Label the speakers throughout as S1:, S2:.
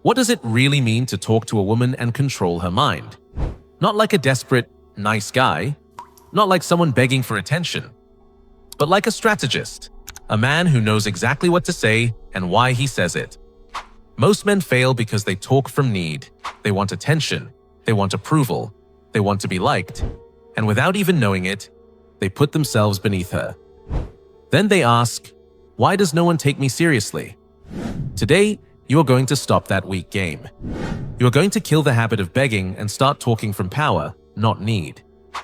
S1: What does it really mean to talk to a woman and control her mind? Not like a desperate, nice guy, not like someone begging for attention, but like a strategist, a man who knows exactly what to say and why he says it. Most men fail because they talk from need. They want attention, they want approval, they want to be liked, and without even knowing it, they put themselves beneath her. Then they ask, why does no one take me seriously? Today, you are going to stop that weak game. You are going to kill the habit of begging and start talking from power, not need.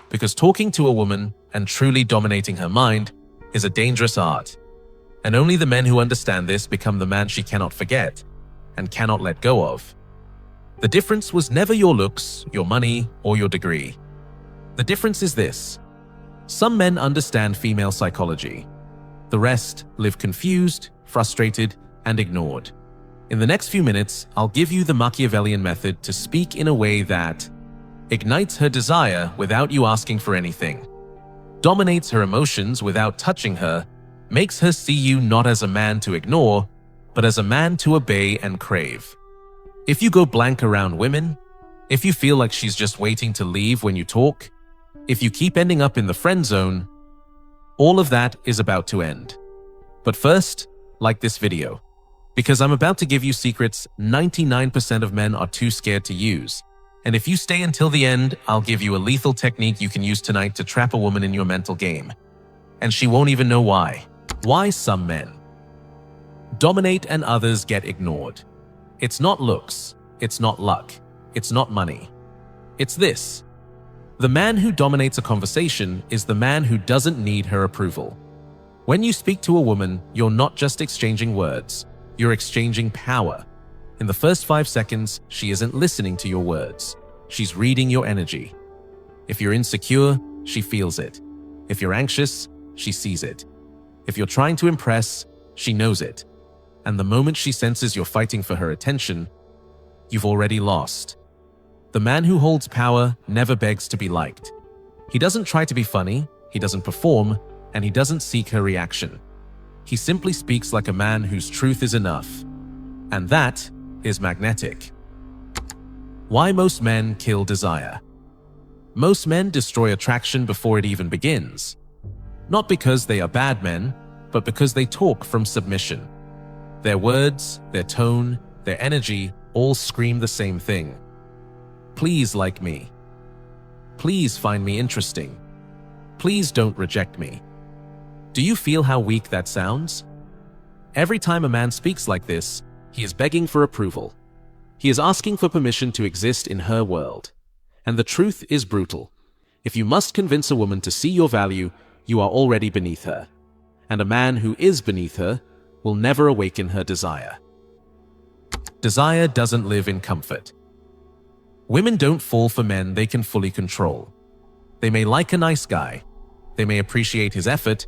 S1: Because talking to a woman and truly dominating her mind is a dangerous art. And only the men who understand this become the man she cannot forget and cannot let go of. The difference was never your looks, your money, or your degree. The difference is this. Some men understand female psychology. The rest live confused, frustrated, and ignored. In the next few minutes, I'll give you the Machiavellian method to speak in a way that ignites her desire without you asking for anything, dominates her emotions without touching her, makes her see you not as a man to ignore, but as a man to obey and crave. If you go blank around women, if you feel like she's just waiting to leave when you talk, if you keep ending up in the friend zone, all of that is about to end. But first, like this video, because I'm about to give you secrets 99% of men are too scared to use. And if you stay until the end, I'll give you a lethal technique you can use tonight to trap a woman in your mental game. And she won't even know why. Why some men dominate and others get ignored. It's not looks, it's not luck, it's not money. It's this. The man who dominates a conversation is the man who doesn't need her approval. When you speak to a woman, you're not just exchanging words, you're exchanging power. In the first 5 seconds, she isn't listening to your words. She's reading your energy. If you're insecure, she feels it. If you're anxious, she sees it. If you're trying to impress, she knows it. And the moment she senses you're fighting for her attention, you've already lost. The man who holds power never begs to be liked. He doesn't try to be funny, he doesn't perform, and he doesn't seek her reaction. He simply speaks like a man whose truth is enough. And that is magnetic. Why most men kill desire. Most men destroy attraction before it even begins. Not because they are bad men, but because they talk from submission. Their words, their tone, their energy all scream the same thing. Please like me. Please find me interesting. Please don't reject me. Do you feel how weak that sounds? Every time a man speaks like this, he is begging for approval. He is asking for permission to exist in her world. And the truth is brutal. If you must convince a woman to see your value, you are already beneath her. And a man who is beneath her will never awaken her desire. Desire doesn't live in comfort. Women don't fall for men they can fully control. They may like a nice guy. They may appreciate his effort.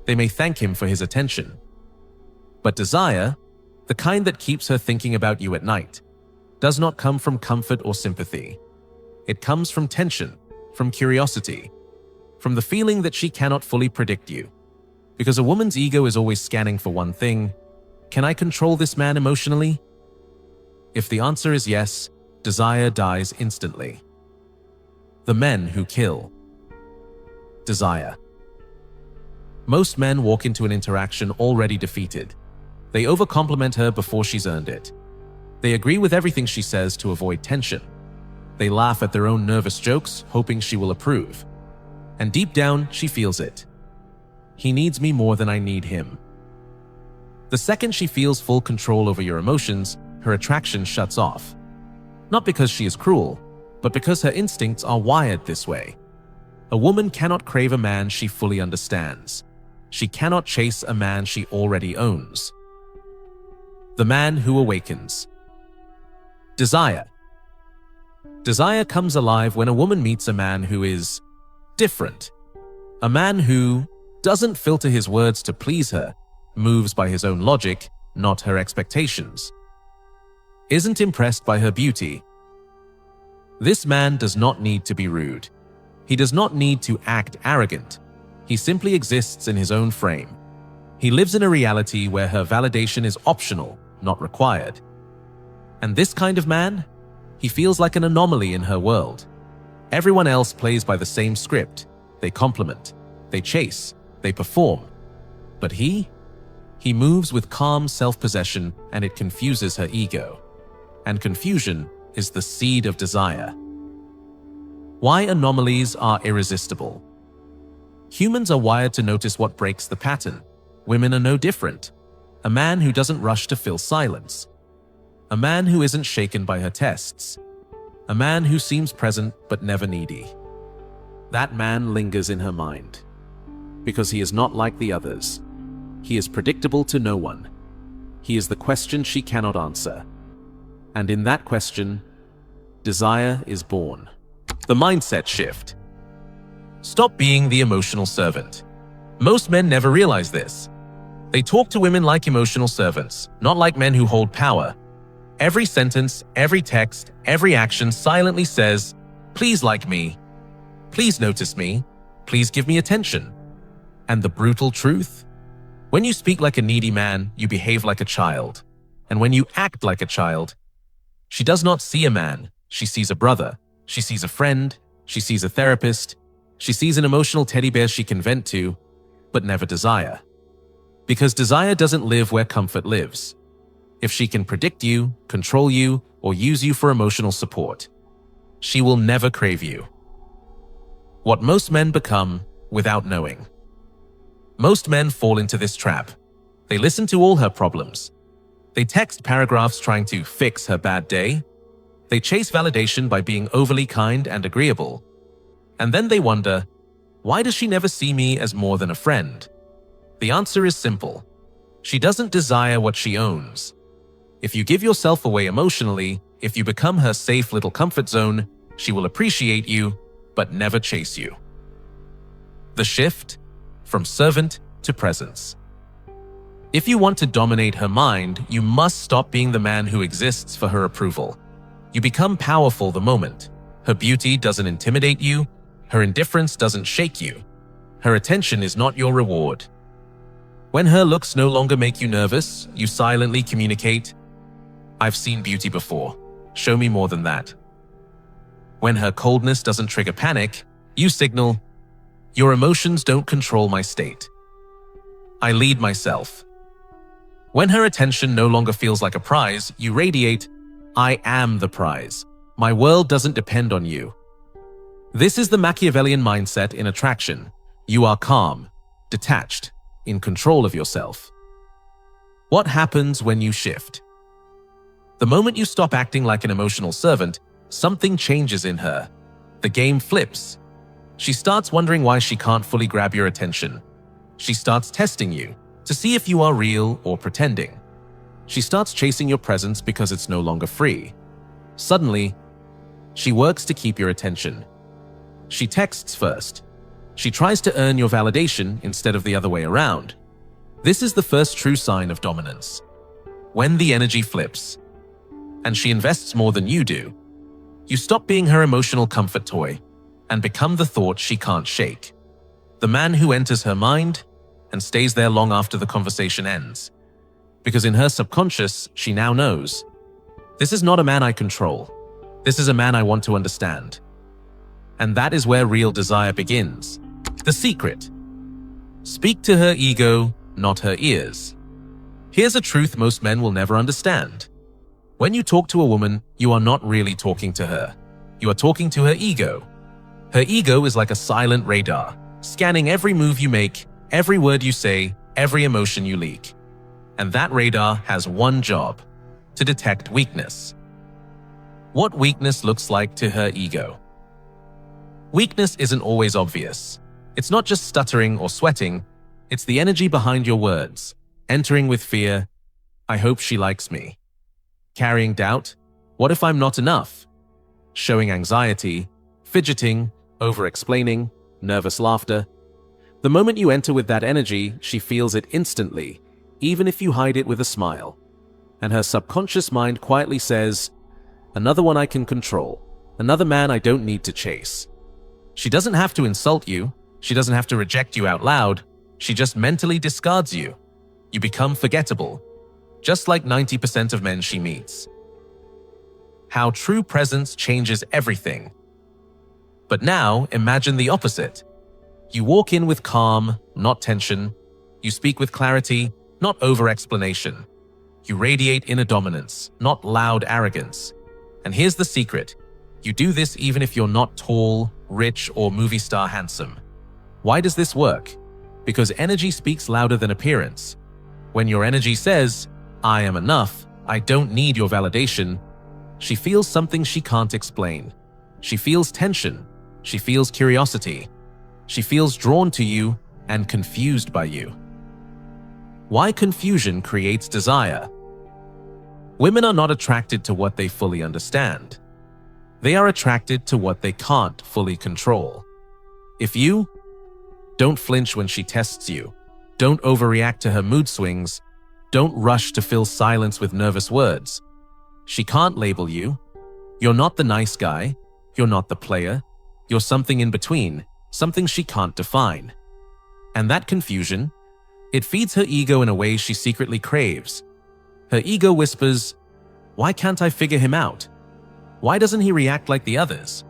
S1: They may thank him for his attention. But desire, the kind that keeps her thinking about you at night, does not come from comfort or sympathy. It comes from tension, from curiosity, from the feeling that she cannot fully predict you. Because a woman's ego is always scanning for one thing: can I control this man emotionally? If the answer is yes, desire dies instantly. The men who kill. Desire. Most men walk into an interaction already defeated. They overcompliment her before she's earned it. They agree with everything she says to avoid tension. They laugh at their own nervous jokes, hoping she will approve. And deep down, she feels it. He needs me more than I need him. The second she feels full control over your emotions, her attraction shuts off. Not because she is cruel, but because her instincts are wired this way. A woman cannot crave a man she fully understands. She cannot chase a man she already owns. The man who awakens. Desire. Desire comes alive when a woman meets a man who is different. A man who doesn't filter his words to please her, moves by his own logic, not her expectations. Isn't impressed by her beauty. This man does not need to be rude. He does not need to act arrogant. He simply exists in his own frame. He lives in a reality where her validation is optional, not required. And this kind of man? He feels like an anomaly in her world. Everyone else plays by the same script. They compliment, they chase, they perform. But he moves with calm self-possession, and it confuses her ego. And confusion is the seed of desire. Why anomalies are irresistible? Humans are wired to notice what breaks the pattern. Women are no different. A man who doesn't rush to fill silence. A man who isn't shaken by her tests. A man who seems present but never needy. That man lingers in her mind. Because he is not like the others. He is predictable to no one. He is the question she cannot answer. And in that question, desire is born. The mindset shift. Stop being the emotional servant. Most men never realize this. They talk to women like emotional servants, not like men who hold power. Every sentence, every text, every action silently says, "Please like me. Please notice me. Please give me attention." And the brutal truth? When you speak like a needy man, you behave like a child. And when you act like a child, she does not see a man. She sees a brother. She sees a friend. She sees a therapist. She sees an emotional teddy bear she can vent to, but never desire. Because desire doesn't live where comfort lives. If she can predict you, control you, or use you for emotional support, she will never crave you. What most men become without knowing. Most men fall into this trap. They listen to all her problems. They text paragraphs trying to fix her bad day. They chase validation by being overly kind and agreeable. And then they wonder, why does she never see me as more than a friend? The answer is simple. She doesn't desire what she owns. If you give yourself away emotionally, if you become her safe little comfort zone, she will appreciate you, but never chase you. The shift from servant to presence. If you want to dominate her mind, you must stop being the man who exists for her approval. You become powerful the moment. Her beauty doesn't intimidate you. Her indifference doesn't shake you. Her attention is not your reward. When her looks no longer make you nervous, you silently communicate, "I've seen beauty before. Show me more than that." When her coldness doesn't trigger panic, you signal, "Your emotions don't control my state. I lead myself." When her attention no longer feels like a prize, you radiate, "I am the prize. My world doesn't depend on you." This is the Machiavellian mindset in attraction. You are calm, detached, in control of yourself. What happens when you shift? The moment you stop acting like an emotional servant, something changes in her. The game flips. She starts wondering why she can't fully grab your attention. She starts testing you to see if you are real or pretending. She starts chasing your presence because it's no longer free. Suddenly, she works to keep your attention. She texts first. She tries to earn your validation instead of the other way around. This is the first true sign of dominance. When the energy flips, and she invests more than you do, you stop being her emotional comfort toy and become the thought she can't shake. The man who enters her mind and stays there long after the conversation ends. Because in her subconscious, she now knows, this is not a man I control. This is a man I want to understand. And that is where real desire begins. The secret. Speak to her ego, not her ears. Here's a truth most men will never understand. When you talk to a woman, you are not really talking to her. You are talking to her ego. Her ego is like a silent radar, scanning every move you make, every word you say, every emotion you leak. And that radar has one job: to detect weakness. What weakness looks like to her ego. Weakness isn't always obvious. It's not just stuttering or sweating, it's the energy behind your words, entering with fear, "I hope she likes me." Carrying doubt, "What if I'm not enough?" Showing anxiety, fidgeting, over-explaining, nervous laughter. The moment you enter with that energy, she feels it instantly, even if you hide it with a smile. And her subconscious mind quietly says, "Another one I can control, another man I don't need to chase." She doesn't have to insult you. She doesn't have to reject you out loud. She just mentally discards you. You become forgettable, just like 90% of men she meets. how true presence changes everything. But now, imagine the opposite. You walk in with calm, not tension. You speak with clarity, not over-explanation. You radiate inner dominance, not loud arrogance. And here's the secret. You do this even if you're not tall, rich, or movie star handsome. Why does this work? Because energy speaks louder than appearance. When your energy says, "I am enough, I don't need your validation," she feels something she can't explain. She feels tension. She feels curiosity. She feels drawn to you and confused by you. Why confusion creates desire? Women are not attracted to what they fully understand. They are attracted to what they can't fully control. If you don't flinch when she tests you, don't overreact to her mood swings, don't rush to fill silence with nervous words. She can't label you. You're not the nice guy. You're not the player. You're something in between, something she can't define. And that confusion, it feeds her ego in a way she secretly craves. Her ego whispers, "Why can't I figure him out? Why doesn't he react like the others?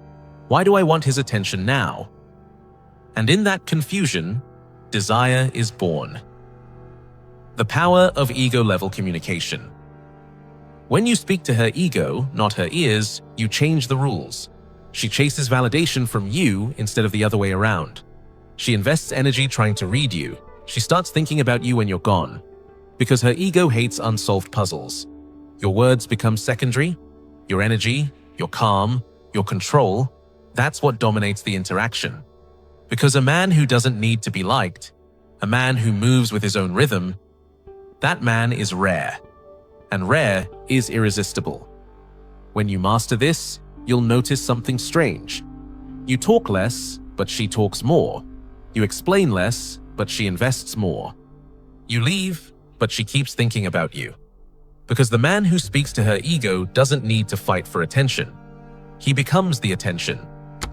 S1: Why do I want his attention now?" And in that confusion, desire is born. The power of ego-level communication. When you speak to her ego, not her ears, you change the rules. She chases validation from you instead of the other way around. She invests energy trying to read you. She starts thinking about you when you're gone. Because her ego hates unsolved puzzles. Your words become secondary. Your energy, your calm, your control, that's what dominates the interaction. Because a man who doesn't need to be liked, a man who moves with his own rhythm, that man is rare. And rare is irresistible. When you master this, you'll notice something strange. You talk less, but she talks more. You explain less, but she invests more. You leave, but she keeps thinking about you. Because the man who speaks to her ego doesn't need to fight for attention. He becomes the attention.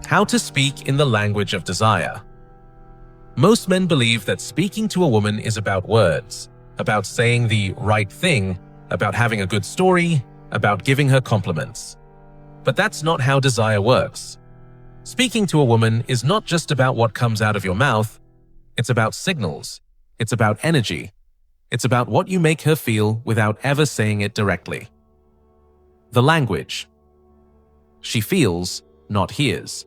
S1: How to speak in the language of desire. Most men believe that speaking to a woman is about words, about saying the right thing, about having a good story, about giving her compliments. But that's not how desire works. Speaking to a woman is not just about what comes out of your mouth. It's about signals. It's about energy. It's about what you make her feel without ever saying it directly. The language. She feels, not hears.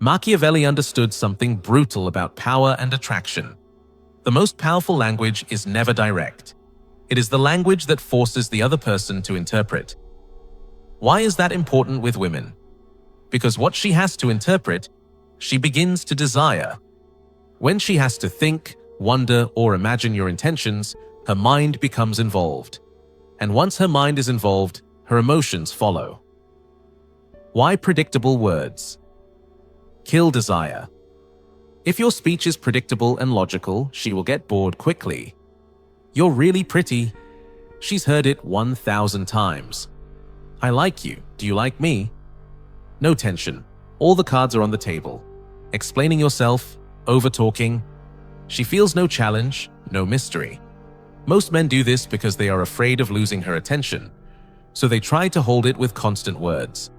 S1: Machiavelli understood something brutal about power and attraction. The most powerful language is never direct. It is the language that forces the other person to interpret. Why is that important with women? Because what she has to interpret, she begins to desire. When she has to think, wonder, or imagine your intentions, her mind becomes involved. And once her mind is involved, her emotions follow. Why predictable words? Kill desire. If your speech is predictable and logical, she will get bored quickly. You're really pretty. She's heard it 1,000 times. I like you. Do you like me? No tension. All the cards are on the table. Explaining yourself, over-talking. She feels no challenge, no mystery. Most men do this because they are afraid of losing her attention, so they try to hold it with constant words.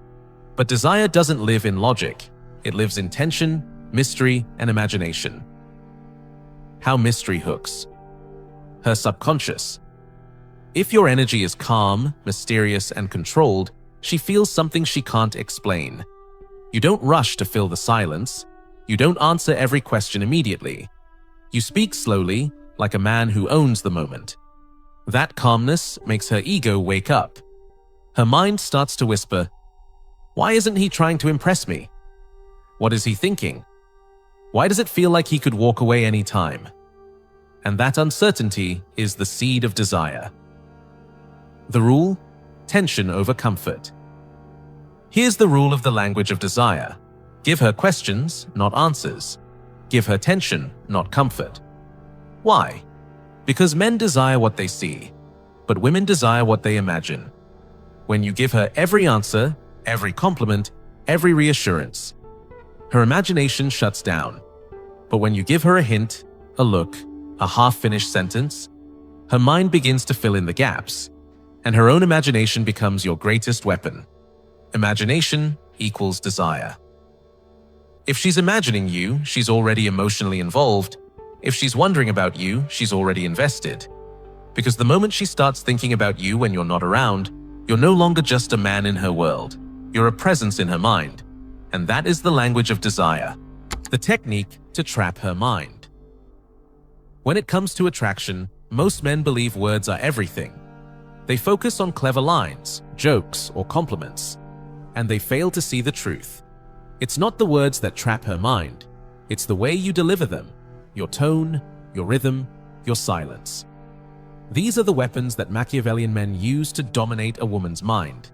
S1: But desire doesn't live in logic. It lives in tension, mystery, and imagination. How mystery hooks. Her subconscious. If your energy is calm, mysterious, and controlled, she feels something she can't explain. You don't rush to fill the silence. You don't answer every question immediately. You speak slowly, like a man who owns the moment. That calmness makes her ego wake up. Her mind starts to whisper, "Why isn't he trying to impress me? What is he thinking? Why does it feel like he could walk away any time?" And that uncertainty is the seed of desire. The rule: tension over comfort. Here's the rule of the language of desire. Give her questions, not answers. Give her tension, not comfort. Why? Because men desire what they see, but women desire what they imagine. When you give her every answer, every compliment, every reassurance, her imagination shuts down. But when you give her a hint, a look, a half-finished sentence, her mind begins to fill in the gaps. and her own imagination becomes your greatest weapon. Imagination equals desire. If she's imagining you, she's already emotionally involved. If she's wondering about you, she's already invested. Because the moment she starts thinking about you when you're not around, you're no longer just a man in her world. You're a presence in her mind. And that is the language of desire. The technique to trap her mind. When it comes to attraction, most men believe words are everything. They focus on clever lines, jokes, or compliments, and they fail to see the truth. It's not the words that trap her mind. It's the way you deliver them, your tone, your rhythm, your silence. These are the weapons that Machiavellian men use to dominate a woman's mind.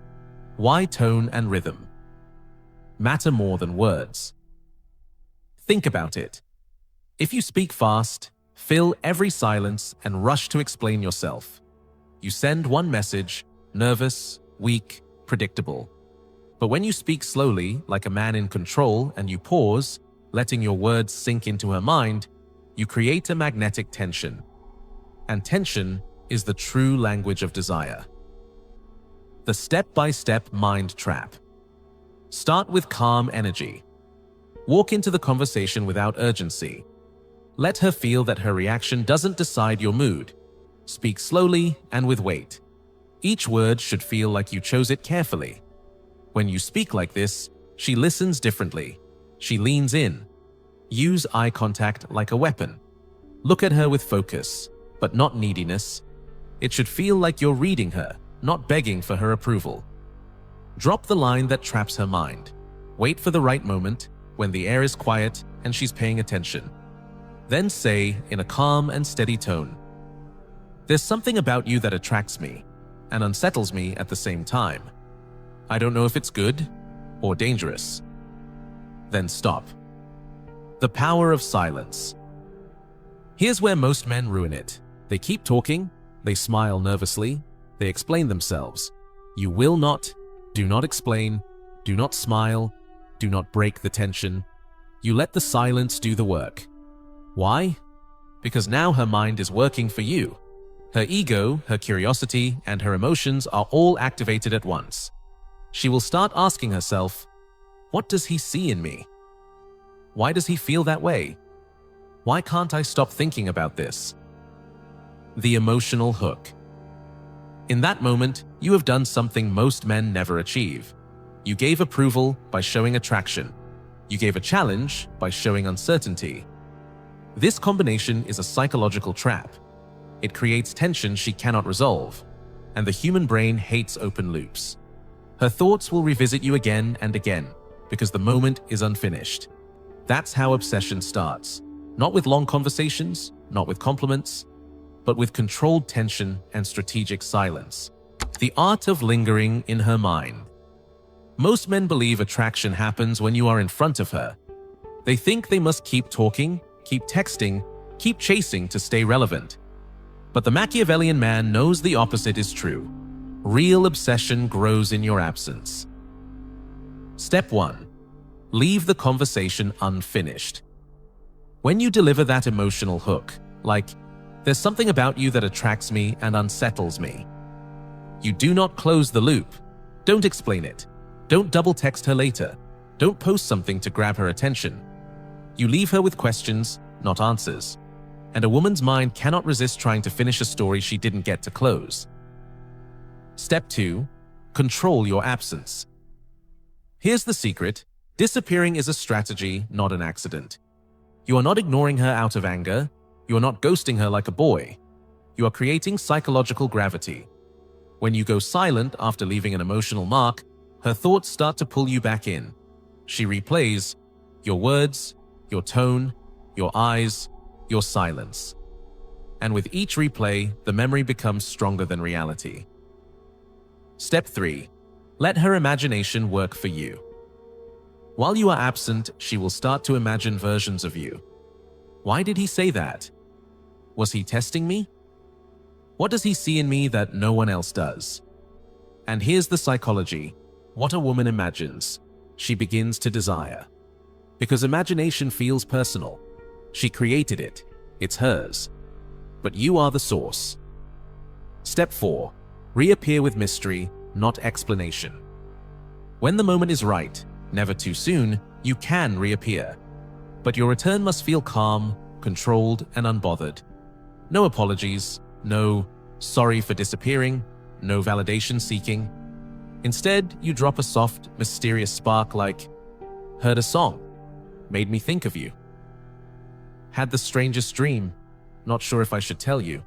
S1: Why tone and rhythm matter more than words? Think about it. If you speak fast, fill every silence, and rush to explain yourself, you send one message: nervous, weak, predictable. But when you speak slowly, like a man in control, and you pause, letting your words sink into her mind, you create a magnetic tension. And tension is the true language of desire. The step-by-step mind trap. Start with calm energy. Walk into the conversation without urgency. Let her feel that her reaction doesn't decide your mood. Speak slowly and with weight. Each word should feel like you chose it carefully. When you speak like this, she listens differently. She leans in. Use eye contact like a weapon. Look at her with focus, but not neediness. It should feel like you're reading her, not begging for her approval. Drop the line that traps her mind. Wait for the right moment, when the air is quiet and she's paying attention. Then say, in a calm and steady tone, "There's something about you that attracts me and unsettles me at the same time. I don't know if it's good or dangerous." Then stop. The power of silence. Here's where most men ruin it. They keep talking, they smile nervously, they explain themselves. You will not, do not explain, do not smile, do not break the tension. You let the silence do the work. Why? Because now her mind is working for you. Her ego, her curiosity, and her emotions are all activated at once. She will start asking herself, what does he see in me? Why does he feel that way? Why can't I stop thinking about this? The emotional hook. In that moment, you have done something most men never achieve. You gave approval by showing attraction. You gave a challenge by showing uncertainty. This combination is a psychological trap. It creates tension she cannot resolve, and the human brain hates open loops. Her thoughts will revisit you again and again, because the moment is unfinished. That's how obsession starts. Not with long conversations, not with compliments, but with controlled tension and strategic silence. The art of lingering in her mind. Most men believe attraction happens when you are in front of her. They think they must keep talking, keep texting, keep chasing to stay relevant. But the Machiavellian man knows the opposite is true. Real obsession grows in your absence. Step 1. Leave the conversation unfinished. When you deliver that emotional hook, like, "There's something about you that attracts me and unsettles me," you do not close the loop. Don't explain it. Don't double text her later. Don't post something to grab her attention. You leave her with questions, not answers. And a woman's mind cannot resist trying to finish a story she didn't get to close. Step 2. Control your absence. Here's the secret. Disappearing is a strategy, not an accident. You are not ignoring her out of anger. You are not ghosting her like a boy. You are creating psychological gravity. When you go silent after leaving an emotional mark, her thoughts start to pull you back in. She replays your words, your tone, your eyes, your silence. And with each replay, the memory becomes stronger than reality. Step 3. Let her imagination work for you. While you are absent, she will start to imagine versions of you. Why did he say that? Was he testing me? What does he see in me that no one else does? And here's the psychology. What a woman imagines, she begins to desire. Because imagination feels personal. She created it. It's hers. But you are the source. Step 4. Reappear with mystery, not explanation. When the moment is right, never too soon, you can reappear. But your return must feel calm, controlled, and unbothered. No apologies, no sorry for disappearing, no validation seeking. Instead, you drop a soft, mysterious spark like, heard a song, made me think of you. Had the strangest dream, not sure if I should tell you.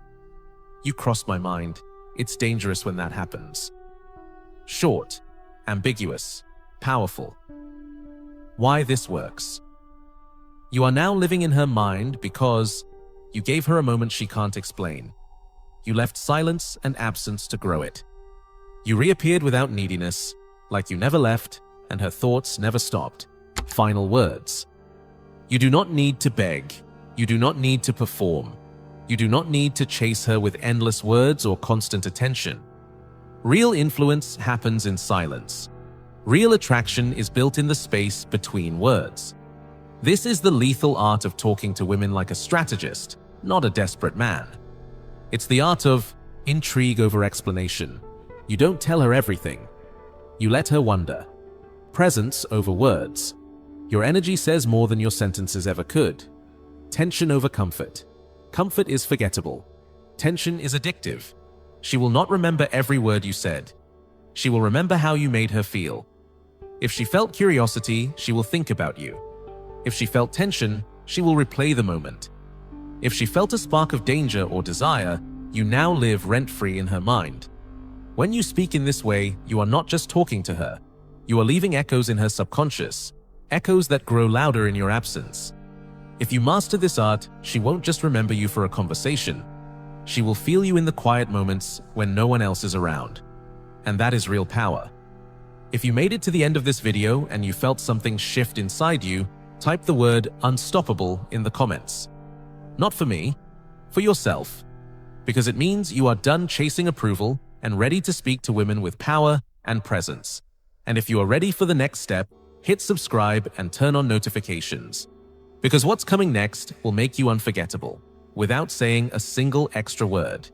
S1: You crossed my mind. It's dangerous when that happens. Short, ambiguous, powerful. Why this works? You are now living in her mind because you gave her a moment she can't explain. You left silence and absence to grow it. You reappeared without neediness, like you never left, and her thoughts never stopped. Final words. You do not need to beg. You do not need to perform. You do not need to chase her with endless words or constant attention. Real influence happens in silence. Real attraction is built in the space between words. This is the lethal art of talking to women like a strategist, not a desperate man. It's the art of intrigue over explanation. You don't tell her everything. You let her wonder. Presence over words. Your energy says more than your sentences ever could. Tension over comfort. Comfort is forgettable. Tension is addictive. She will not remember every word you said. She will remember how you made her feel. If she felt curiosity, she will think about you. If she felt tension, she will replay the moment. If she felt a spark of danger or desire, you now live rent-free in her mind. When you speak in this way, you are not just talking to her. You are leaving echoes in her subconscious, echoes that grow louder in your absence. If you master this art, she won't just remember you for a conversation. She will feel you in the quiet moments when no one else is around. And that is real power. If you made it to the end of this video and you felt something shift inside you, type the word unstoppable in the comments. Not for me, for yourself. Because it means you are done chasing approval and ready to speak to women with power and presence. And if you are ready for the next step, hit subscribe and turn on notifications. Because what's coming next will make you unforgettable, without saying a single extra word.